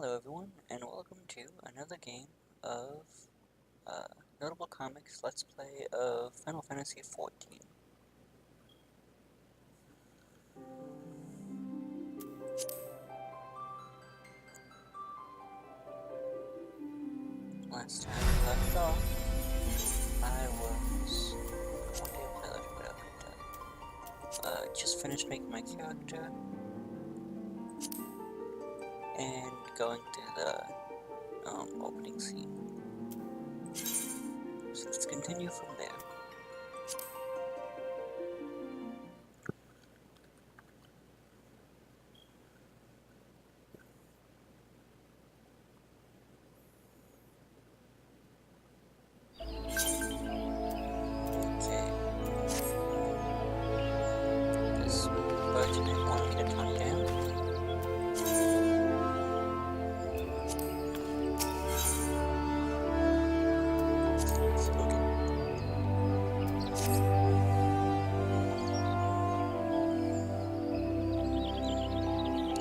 Hello everyone, and welcome to another game of Notable Comics Let's Play of Final Fantasy XIV. Last time we left off, I was... what did I play just finished making my character, and going through the opening scene. So let's continue from there.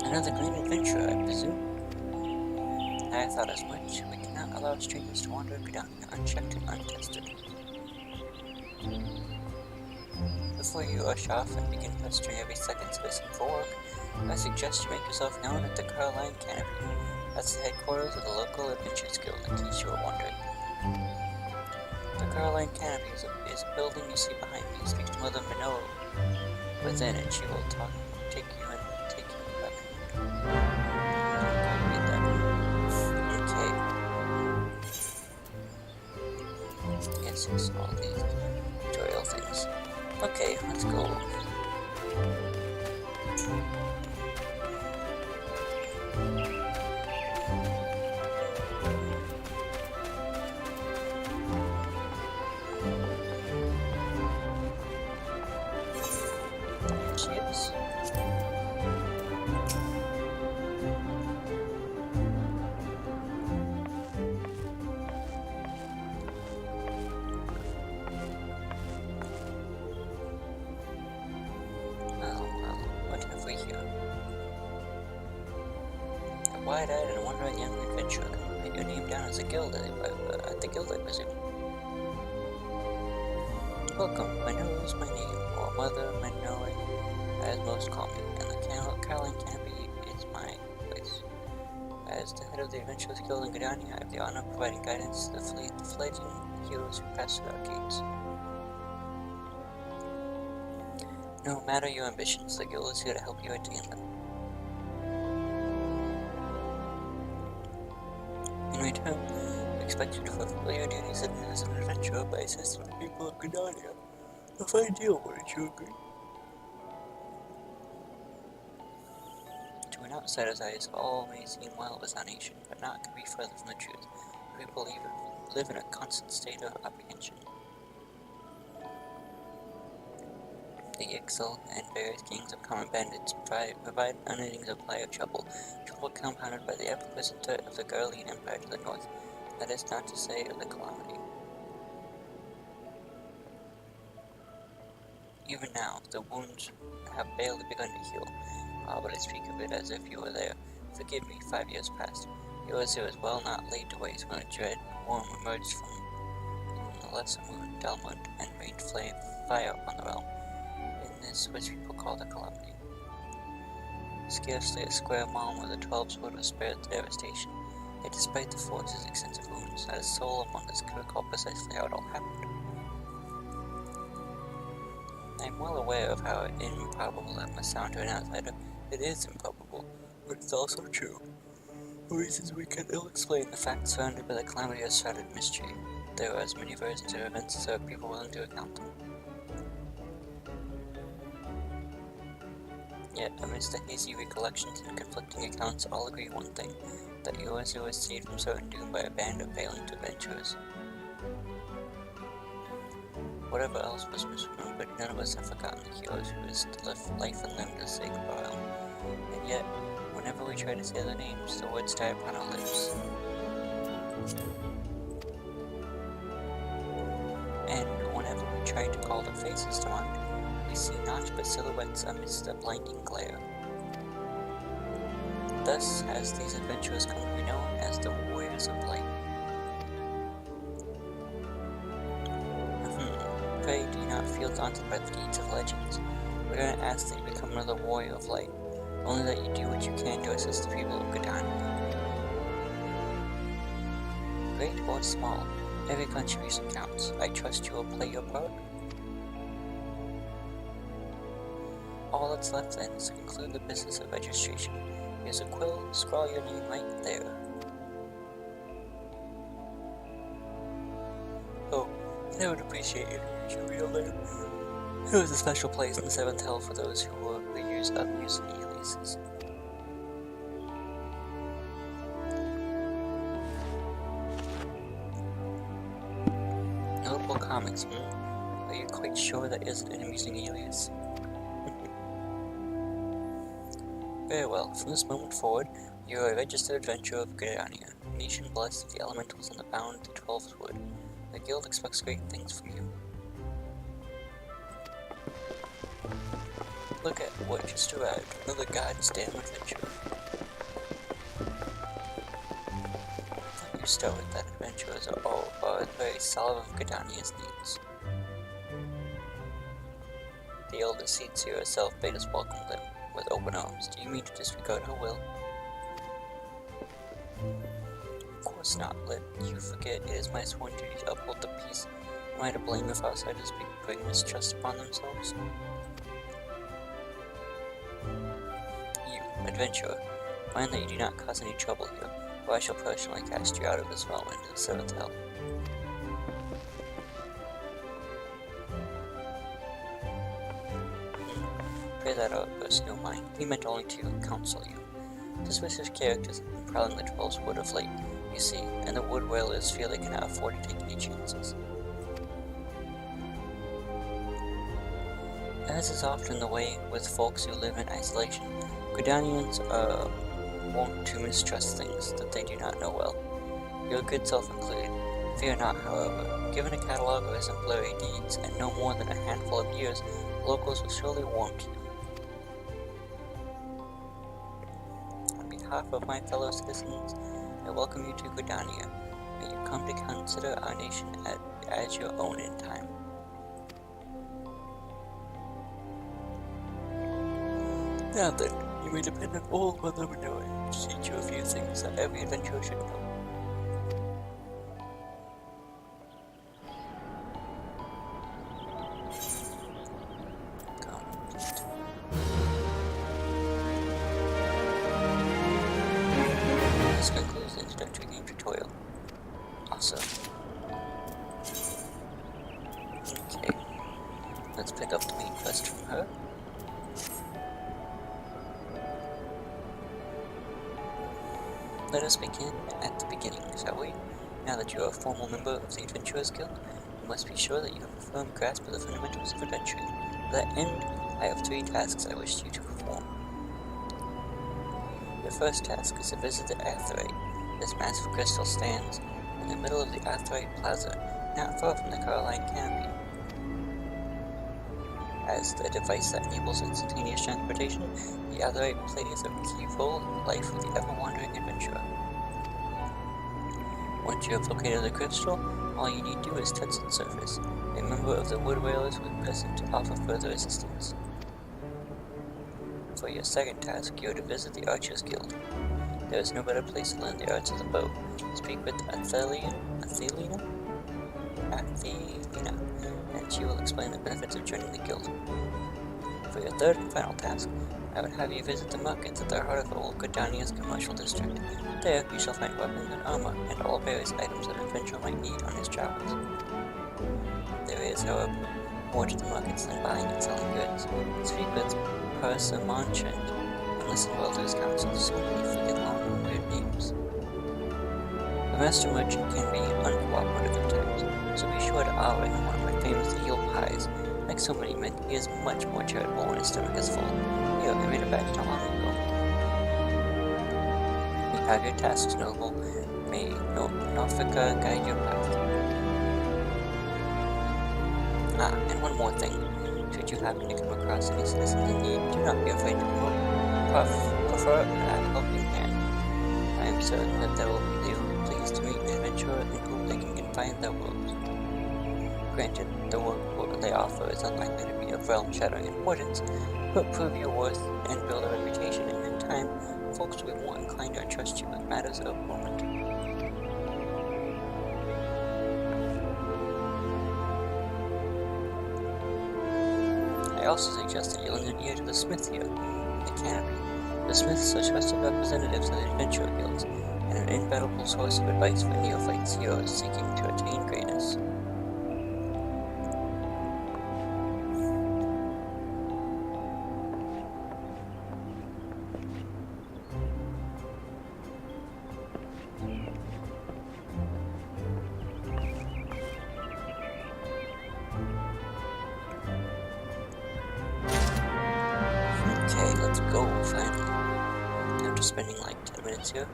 Another great adventure, I presume. I thought as much. We cannot allow strangers to wander down here unchecked and untested. Before you rush off and begin pestering every second citizen for work, I suggest you make yourself known at the Caroline Canopy. That's the headquarters of the local Adventures Guild, in case you were wondering. The Caroline Canopy is a building you see behind me. Speak to Mother Minoa within, and she will take you back. Yes, all these tutorial things. Okay, let's go. Cheers. Wide-eyed and wondering young adventurer, write your name down as a guild at the guild, I presume. Welcome, Minoa is my name, or Mother Minoa, as most call me, and the Caroline Canopy is my place. As the head of the Adventurers Guild in Gridania, I have the honor of providing guidance to the fledgling heroes who pass through our gates. No matter your ambitions, the guild is here to help you attain them. In return, I expect you to fulfill your duties as an adventurer by assisting the people of Gridania. A fine deal, wouldn't you agree? To an outsider's eyes, all may seem well with our nation, but naught could be further from the truth. People live in a constant state of apprehension. The Ixal and various gangs of common bandits provide unending supply of trouble compounded by the ever-present threat of the Garlean Empire to the north, that is not to say of the Calamity. Even now, the wounds have barely begun to heal, but I speak of it as if you were there. Forgive me, 5 years passed. Yours was well not laid to waste when a dread worm emerged from the lesser moon, Delmund, and rained fire upon the realm. In this, which people call the Calamity. Scarcely a square mile where the 12 sword was spared the devastation, yet despite the force's extensive wounds, not a soul among us could recall precisely how it all happened. I am well aware of how improbable that must sound to an outsider. It is improbable, but it's also true. For reasons we can ill explain, the facts surrounded by the Calamity are shrouded in mystery. There are as many versions of events as there are people willing to account them. Yet, amidst the hazy recollections and conflicting accounts, all agree one thing, that Yoazu was saved from certain doom by a band of valiant adventurers. Whatever else was misremembered, none of us have forgotten the heroes who risked life and limb to save our realm. And yet, whenever we try to say their names, the words die upon our lips. And whenever we try to call their faces to mind, we see naught but silhouettes amidst the blinding glare. Thus has these adventurers come to be known as the Warriors of Light. Pray do not feel daunted by the deeds of legends. We don't ask that you become another warrior of light, only that you do what you can to assist the people of Gridania. Great or small, every contribution counts. I trust you will play your part. All that's left then is to conclude the business of registration. Here's a quill, scrawl your name right there. Oh, I would appreciate it if you real name. There was a special place in the 7th Hell for those who were users of using aliases. Notable comics, Are you quite sure that isn't an amusing alias? Very well, from this moment forward, you are a registered adventurer of Gridania, a nation blessed with the elementals and the bound to 12's wood. The guild expects great things from you. Look at what just arrived, another god's damn adventurer. You start with that adventurers are the very soul of Gridania's needs. The elder Seatsia herself bade us welcome them with open arms. Do you mean to disregard her will? Of course not. Let you forget it is my sworn duty to uphold the peace. Am I to blame if outsiders bring mistrust upon themselves? You, adventurer, find that you do not cause any trouble here, or I shall personally cast you out of this realm into the 7th Hell. Pray that outburst no mind. He meant only to counsel you. Suspicious characters have been prowling the 12's wood of late, you see, and the wood whalers feel they cannot afford to take any chances. As is often the way with folks who live in isolation, Gridanians are wont to mistrust things that they do not know well. Your good self included. Fear not, however. Given a catalogue of exemplary deeds and no more than a handful of years, locals will surely warrant you. On behalf of my fellow citizens, I welcome you to Gridania. May you come to consider our nation as your own in time. Now then, you may depend on all Mother Minoy to teach you a few things that every adventurer should know. This concludes the introductory game tutorial. Awesome. Okay, let's pick up the main quest from her. Let us begin at the beginning, shall we? Now that you are a formal member of the Adventurers Guild, you must be sure that you have a firm grasp of the fundamentals of adventuring. To that end, I have 3 tasks I wish you to perform. Your first task is to visit the Aetheryte. This massive crystal stands in the middle of the Aetheryte Plaza, not far from the Caroline Canopy. As the device that enables instantaneous transportation, the Aetheryte plays a key role in the life of the ever-wandering adventurer. Once you have located the crystal, all you need do is touch its surface. A member of the Wood Whalers will be present to offer further assistance. For your second task, you are to visit the Archers Guild. There is no better place to learn the arts of the bow. Speak with Athelina, and she will explain the benefits of joining the guild. For your third and final task, I would have you visit the markets at the heart of old Gridania's commercial district. There you shall find weapons and armor, and all various items that an adventurer might need on his travels. There is, however, more to the markets than buying and selling goods. Speak with Parsa Marchand, and listen well to his counsel, so you forget long and weird names. The master merchant can be uncooperative at times, so be sure to offer him one of my famous eel pies. Like so many men, he is much more charitable when his stomach is full. Here, I made a batch not long ago. You have your tasks, noble. May Norfolka guide your path. And one more thing. Should you happen to come across any citizens in need, do not be afraid to promote. Prefer a helping hand. am certain that they will be pleased to meet an adventurer in whom they can confide their world. Granted, the work they offer is unlikely to be of realm-shattering importance, but prove your worth and build a reputation, and in time, folks will be more inclined to entrust you with matters of moment. I also suggest that you lend an ear to the smith here, in the canopy. The smiths are trusted representatives of the adventurer guilds, and an invaluable source of advice for neophytes heroes seeking to attain greatness. Okay, let's go, finally. After spending like 10 minutes here.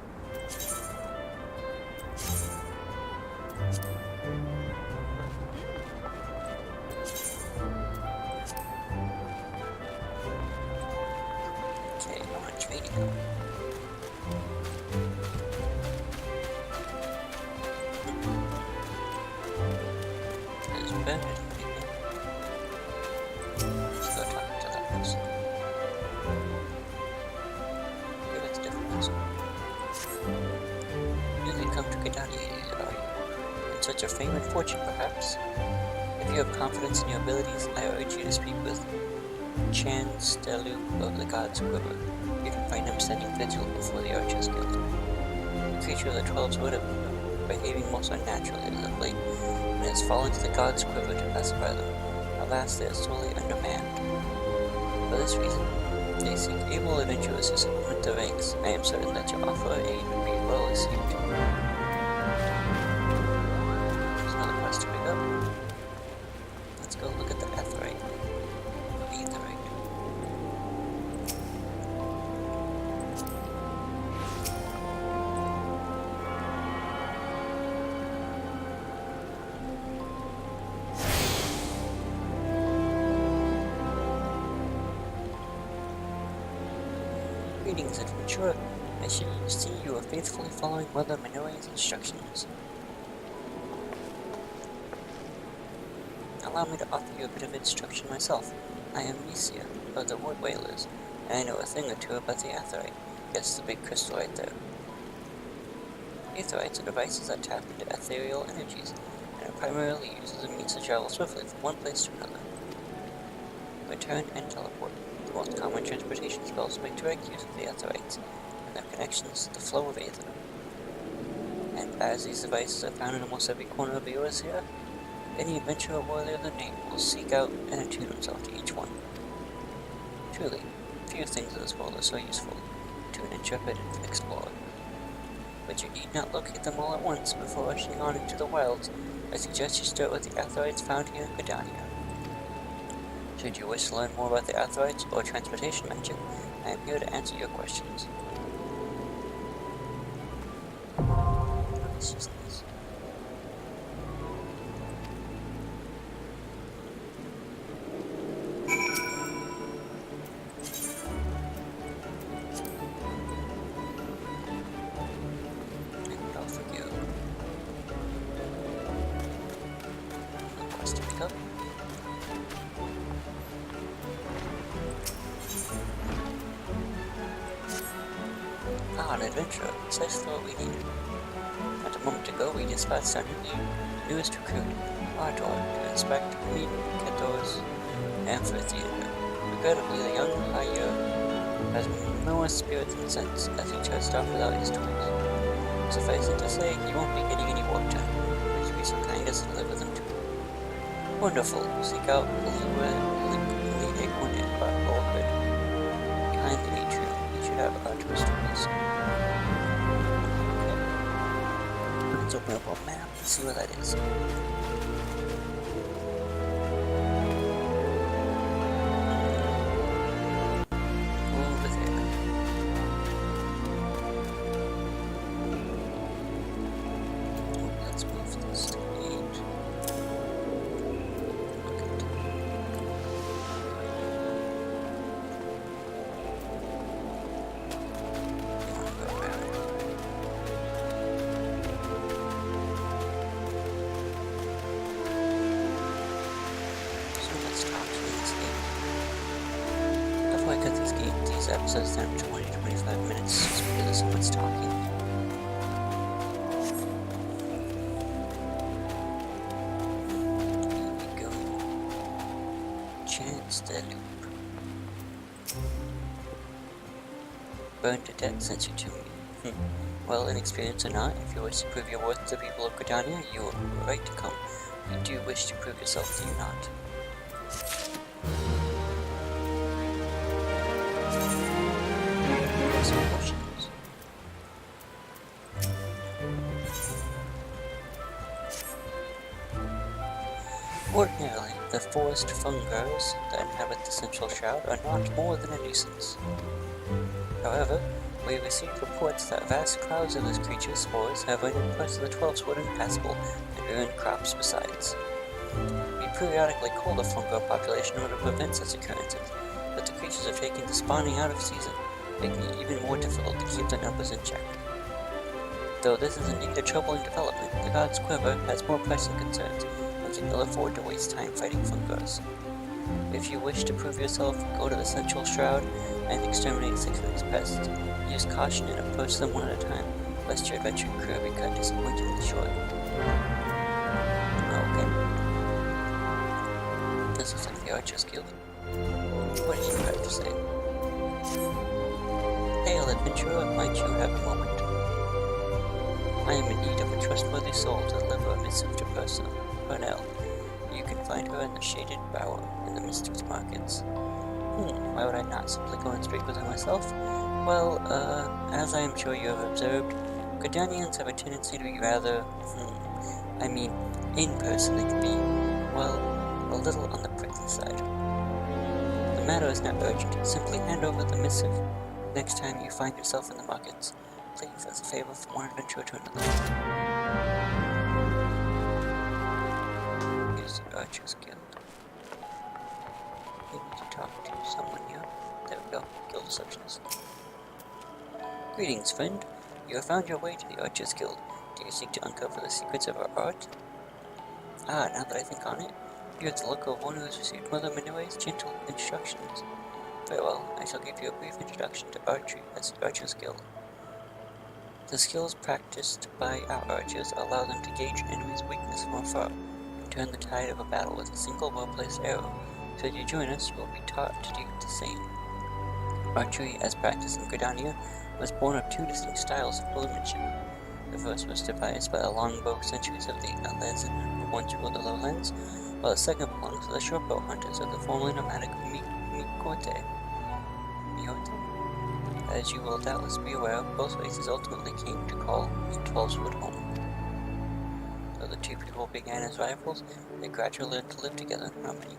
Okay, orange radio. There's Bennett. Let's go talk to that person. Maybe it's a different person. Newly come to Gedania, are you? In search of fame and fortune, perhaps? If you have confidence in your abilities, I urge you to speak with Chan Stelu of the God's Quiver. You can find him standing vigil before the Archers Guild. The creature of the 12 Sword have been behaving most unnaturally as of late, and has fallen to the God's Quiver to pacify them. Alas, they are sorely undermanned. For this reason, they seek able adventurers to supplement their ranks. I am certain that your offer of aid would be well received. There's another quest to pick up. Let's go look at the Etherite. Aetherite. Greetings, adventurer. I see you are faithfully following Mother Minori's instructions. Allow me to offer you a bit of instruction myself. I am Misia, of the Wood Whalers, and I know a thing or two about the Aetherite. Yes, the big crystal right there. Aetherites are devices that tap into ethereal energies, and are primarily used as a means to travel swiftly from one place to another. Return and teleport. The most common transportation spells make direct use of the Aetherites, and their connections to the flow of Aether. And as these devices are found in almost every corner of the Earth here, any adventurer worthy of the name will seek out and attune himself to each one. Truly, few things in this world are so useful to an intrepid explorer. But you need not locate them all at once before rushing on into the wilds. I suggest you start with the Aetherites found here in Gedania. Should you wish to learn more about the Aetherites or transportation magic, I am here to answer your questions. Let's use this. And I'll forgive. No quest to pick up. Ah, an adventurer. Precisely what we needed. Not a moment ago, we dispatched our newest recruit, Ardor, to inspect Meet Keto's amphitheater. Regrettably, the young Haya has no spirit and sense as he charged off without his tools. Suffice it to say, he won't be getting any work done. Would you be so kind as to live with him too? Wonderful. Seek out the Acorn and Orchid. Behind the atrium, he should have a to his tools. Let's open up a map and see where that is. Over there. Let's move this to 8. Look at that. You want to go around it. I cut these episodes down to 20 to 25 minutes just because of someone's talking. Here we go. Chance the loop. Burned to death since you to me. Well, inexperienced or not, if you wish to prove your worth to the people of Gridania, you are right to come. You do wish to prove yourself, do you not? Some questions. Ordinarily, the forest fungars that inhabit the Central Shroud are not more than a nuisance. However, we received reports that vast clouds of this creature's spores have rendered parts of the 12th wood impassable and ruined crops besides. We periodically call the fungal population in order to prevent such occurrences, but the creatures have taken to spawning out of season, making it even more difficult to keep their numbers in check. Though this is indeed a troubling development, the God's Quiver has more pressing concerns and can ill afford to waste time fighting fungars. If you wish to prove yourself, go to the Central Shroud and exterminate 6 of these pests. Use caution and approach them one at a time, lest your adventuring crew be cut disappointingly short. Okay. This looks like the Archer's Guild. What do you have to say? Hail, adventurer, might you have a moment? I am in need of a trustworthy soul to deliver a missive to Purnell. You can find her in the shaded bower in the midst of the markets. Why would I not simply go and speak with her myself? Well, as I am sure you have observed, Gridanians have a tendency to be rather, in person they can be, well, a little on the prickly side. The matter is not urgent. Simply hand over the missive next time you find yourself in the markets. Please, as a favor from one adventurer to another. Here's the Archer's Guild. You need to talk to someone here. There we go. Guild receptionist. Greetings, friend. You have found your way to the Archer's Guild. Do you seek to uncover the secrets of our art? Ah, now that I think on it, you are the look of one who has received Mother Minue's gentle instructions. Very well, I shall give you a brief introduction to archery as the Archer's Guild. The skills practiced by our archers allow them to gauge an enemy's weakness from afar and turn the tide of a battle with a single well-placed arrow. Should you join us, you will be taught to do the same. Archery, as practiced in Gridania, was born of 2 distinct styles of swordsmanship. The first was devised by the longbow centuries of the Alezen who once ruled the lowlands, while the second belongs to the shortbow hunters of the formerly nomadic Mikote. As you will doubtless be aware, both races ultimately came to call the 12th wood home. Though the two people began as rivals, they gradually learned to live together in harmony.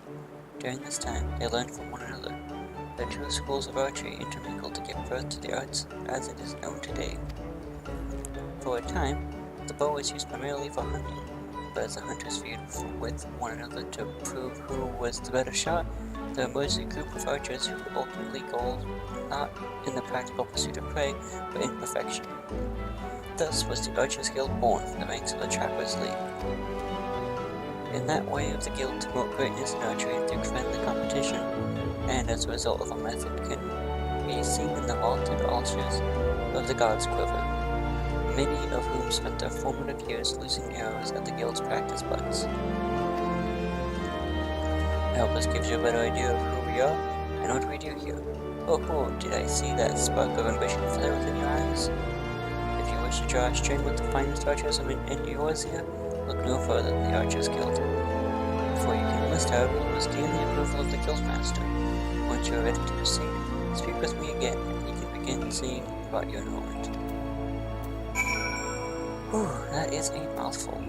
During this time, they learned from one another. The 2 schools of archery intermingled to give birth to the arts as it is known today. For a time, the bow was used primarily for hunting, but as the hunters feuded with one another to prove who was the better shot, there emerged a group of archers who ultimately goaled not in the practical pursuit of prey, but in perfection. Thus was the Archers Guild born from the ranks of the Trappers League. In that way of the guild to promote greatness in archery through friendly competition, and as a result of a method can be seen in the vaulted altars of the God's Quiver, many of whom spent their formative years losing arrows at the guild's practice butts. I hope this gives you a better idea of who we are and what we do here. Oh, did I see that spark of ambition flare within your eyes? If you wish to draw a string with the finest archers in Eorzea, look no further than the Archers Guild. Before you can enlist, however, you must gain the approval of the Guildmaster. Once you are ready to proceed, speak with me again, and you can begin seeing about your enrollment. Whew, that is a mouthful.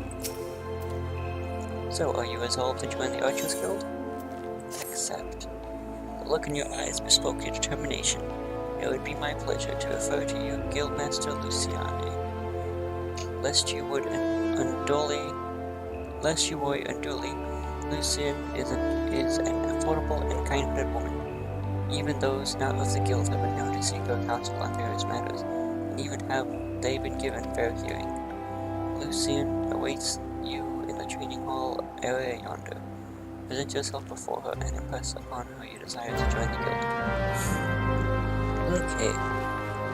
So, are you resolved to join the Archers Guild? Accept. The look in your eyes bespoke your determination. It would be my pleasure to refer to you Guildmaster Luciane. Lest you worry unduly, Luciane is an affordable and kind-hearted woman. Even those not of the guild have been known to seek her counsel on various matters, and even have they been given fair hearing. Luciane awaits you in the training hall area yonder. Present yourself before her and impress upon her you desire to join the guild. Okay,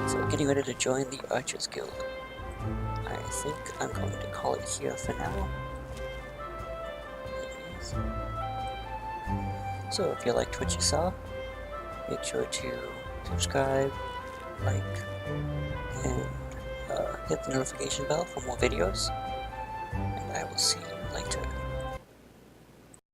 so we're getting ready to join the Archers Guild. I think I'm going to call it here for now. Anyways. So if you liked what you saw, make sure to subscribe, like, and hit the notification bell for more videos. And I will see you later.